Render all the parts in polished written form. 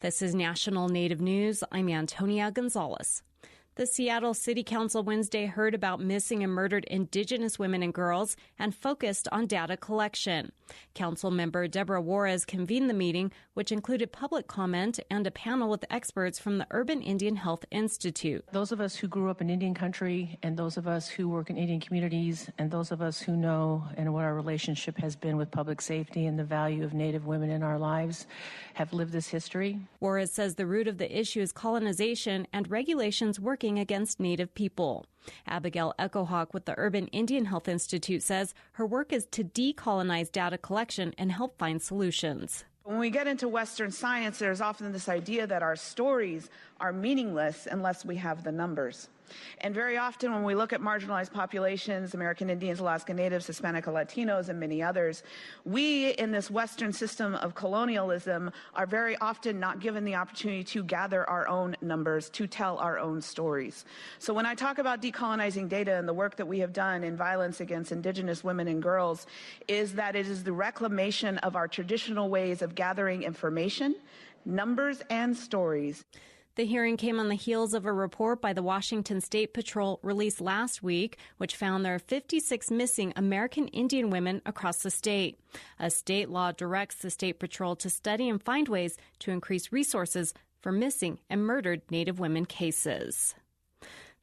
This is National Native News. I'm Antonia Gonzalez. The Seattle City Council Wednesday heard about missing and murdered Indigenous women and girls and focused on data collection. Council member Deborah Juarez convened the meeting, which included public comment and a panel with experts from the Urban Indian Health Institute. Those of us who grew up in Indian country and those of us who work in Indian communities and those of us who know and what our relationship has been with public safety and the value of Native women in our lives have lived this history. Juarez says the root of the issue is colonization and regulations working against Native people. Abigail Echohawk with the Urban Indian Health Institute says her work is to decolonize data collection and help find solutions. When we get into Western science, there's often this idea that our stories are meaningless unless we have the numbers. And very often when we look at marginalized populations, American Indians, Alaska Natives, Hispanic Latinos, and many others, we in this Western system of colonialism are very often not given the opportunity to gather our own numbers, to tell our own stories. So when I talk about decolonizing data and the work that we have done in violence against Indigenous women and girls, is that it is the reclamation of our traditional ways of gathering information, numbers, and stories. The hearing came on the heels of a report by the Washington State Patrol released last week, which found there are 56 missing American Indian women across the state. A state law directs the State Patrol to study and find ways to increase resources for missing and murdered Native women cases.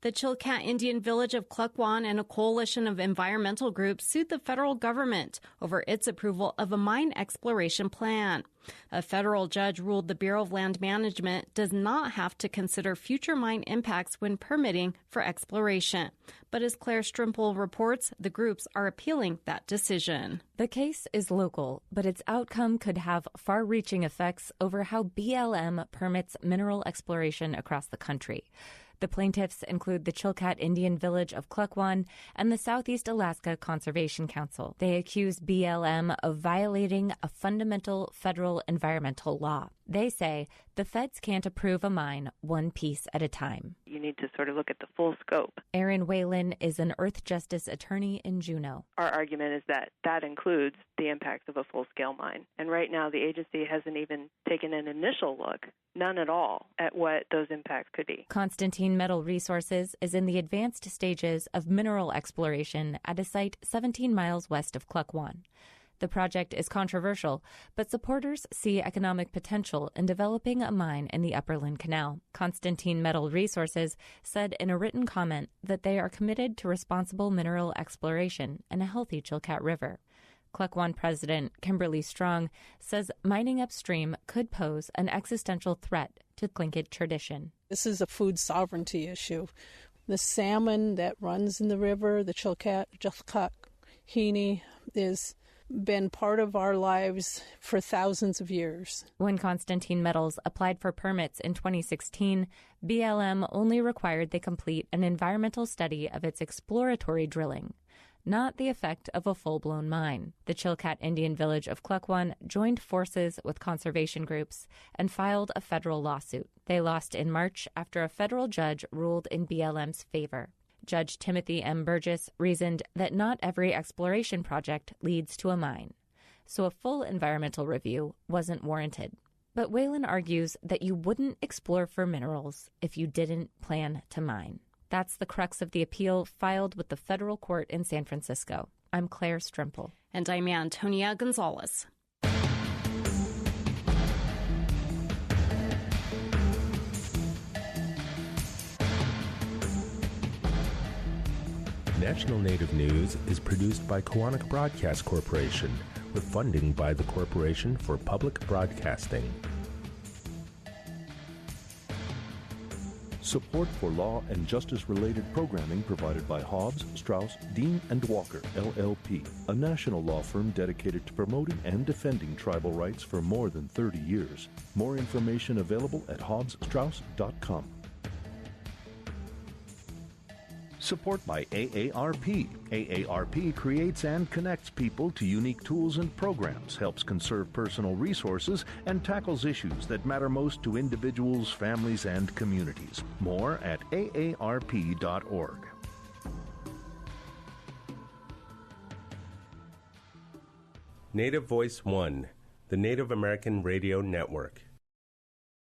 The Chilkat Indian village of Klukwan and a coalition of environmental groups sued the federal government over its approval of a mine exploration plan. A federal judge ruled the Bureau of Land Management does not have to consider future mine impacts when permitting for exploration. But as Claire Strimple reports, the groups are appealing that decision. The case is local, but its outcome could have far-reaching effects over how BLM permits mineral exploration across the country. The plaintiffs include the Chilkat Indian village of Klukwan and the Southeast Alaska Conservation Council. They accuse BLM of violating a fundamental federal environmental law. They say the feds can't approve a mine one piece at a time. You need to sort of look at the full scope. Erin Whalen is an Earth Justice attorney in Juneau. Our argument is that that includes the impacts of a full-scale mine. And right now the agency hasn't even taken an initial look, none at all, at what those impacts could be. Constantine Metal Resources is in the advanced stages of mineral exploration at a site 17 miles west of Klukwan. The project is controversial, but supporters see economic potential in developing a mine in the Upperland Canal. Constantine Metal Resources said in a written comment that they are committed to responsible mineral exploration and a healthy Chilkat River. Klukwan President Kimberly Strong says mining upstream could pose an existential threat to Tlingit tradition. This is a food sovereignty issue. The salmon that runs in the river, the Chilkat Hini, is been part of our lives for thousands of years. When Constantine Metals applied for permits in 2016, BLM only required they complete an environmental study of its exploratory drilling, not the effect of a full-blown mine. The Chilkat Indian village of Klukwan joined forces with conservation groups and filed a federal lawsuit. They lost in March after a federal judge ruled in BLM's favor. Judge Timothy M. Burgess reasoned that not every exploration project leads to a mine, so a full environmental review wasn't warranted. But Whalen argues that you wouldn't explore for minerals if you didn't plan to mine. That's the crux of the appeal filed with the federal court in San Francisco. I'm Claire Strimple. And I'm Antonia Gonzalez. National Native News is produced by Koahnic Broadcast Corporation with funding by the Corporation for Public Broadcasting. Support for law and justice-related programming provided by Hobbs, Strauss, Dean & Walker, LLP, a national law firm dedicated to promoting and defending tribal rights for more than 30 years. More information available at hobbsstrauss.com. Support by AARP. AARP creates and connects people to unique tools and programs, helps conserve personal resources, and tackles issues that matter most to individuals, families, and communities. More at aarp.org. Native Voice One, the Native American Radio Network.